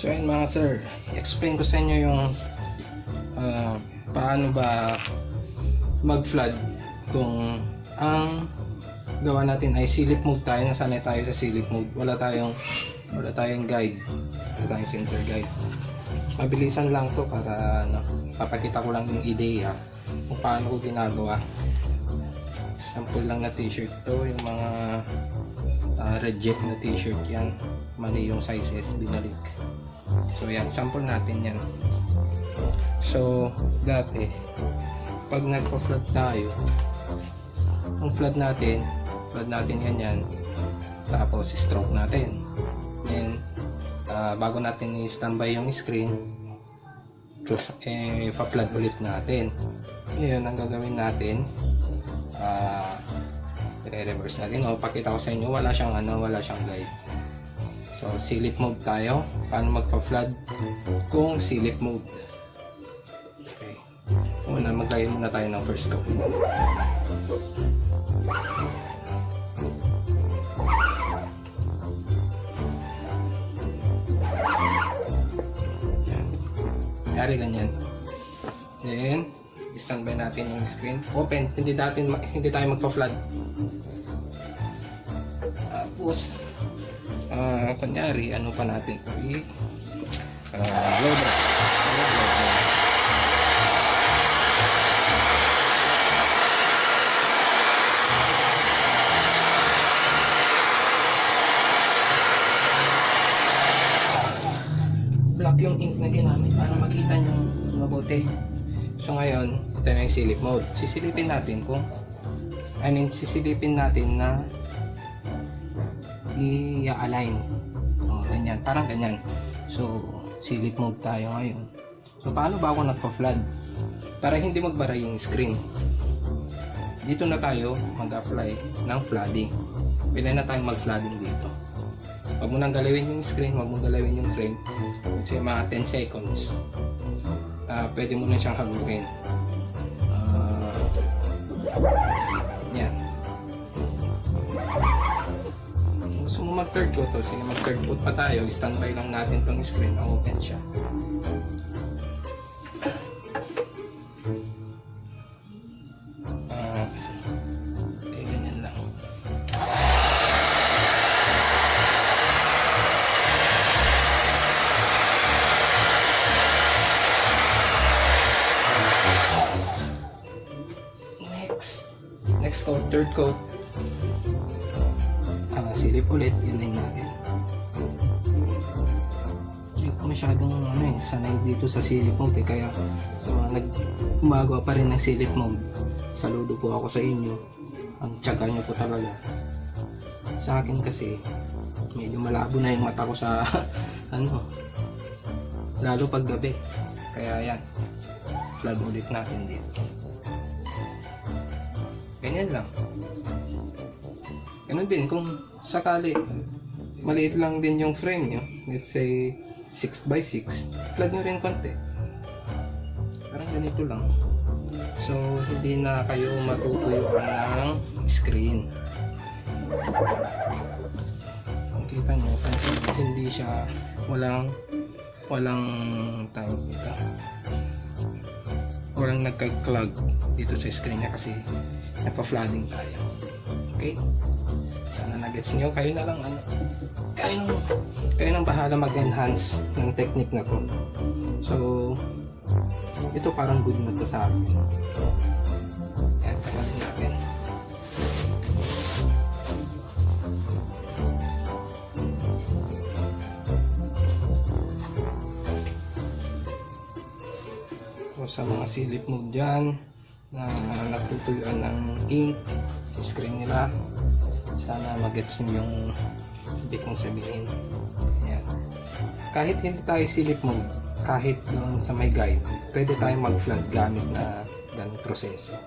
So ayun mga sir, explain ko sa inyo yung paano ba mag-flood kung ang gawa natin ay silip mode tayo. Nasanay tayo sa silip mode. Wala tayong guide. Wala tayong center guide. Mabilisan lang to para papakita ko lang yung ideya kung paano ko ginagawa. Sample lang na t-shirt to, yung mga reject na t-shirt yan. Mali yung sizes, binalik. So yan, sample natin yan. So dati pag nagpa-flood tayo, ang flood natin yan, tapos stroke natin. Then bago natin i-standby yung screen, pa-flood ulit natin. Ngayon ang gagawin natin, i-reverse natin. Pakita ko sa inyo, wala siyang guide. So silip mode tayo. Paano magpa-flood kung silip mode? Okay. Una, maglagay muna tayo ng first coat. Yari ganyan. Then standby natin yung screen. Open. Hindi tayo magpa-flood. Tapos kunyari, ano pa natin? Load. Black yung ink na ginamit para makita nyo mabuti. So ngayon, ito na yung silip mode. Sisilipin natin na i-align. Ganyan, parang ganyan. So silip mode tayo ngayon. So paano ba ako nagpa-flood? Para hindi magbara yung screen, dito na tayo mag-apply ng flooding. Pwede na tayong mag-flooding dito. Huwag mo nang galawin yung screen, huwag mo galawin yung frame. Kasi mga 10 seconds pwede mo na siyang hagurin. Yan. Gusto mo mag third coat, sige mag third coat pa tayo. Standby lang natin tong screen na open siya. Okay, ganyan lang. Next coat, third coat. Silip ulit, yun din natin. Hindi ko masyadong sanay dito sa silip mode kaya sa mga gumagawa pa rin ng silip mode, saludo po ako sa inyo. Ang tiyaga nyo po talaga. Sa akin kasi medyo malabo na yung mata ko sa lalo pag gabi. Kaya yan, flood ulit natin dito. Ganyan lang. Ganun din kung sakali maliit lang din yung frame nyo, let's say 6x6, flood nyo rin konti. Parang ganito lang. So hindi na kayo matutuyuan ng screen. Makita nyo kasi hindi siya walang time dito. Walang nagka-clog dito sa screen niya kasi nagpa-flooding tayo. Okay? Sana na-gets nyo. Kayo na lang kayo nang bahala mag-enhance ng technique na to. So ito parang good na to sa akin. Yan, tagalin natin. So sa mga silip mode dyan na natutuyuan ng ink sa screen nila, sana magets nyo yung ibig kong sabihin. Ayan. Kahit hindi tayo silip mode, kahit yung sa may guide, pwede tayo mag-flood gamit na ganong proseso.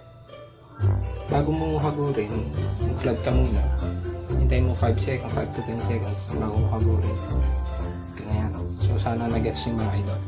Bago mo hagurin, mag-flood ka muna, hintayin mo 5 seconds, 5 to 10 seconds bago mo hagurin. Ganyan. So sana na-gets nyo mga idol.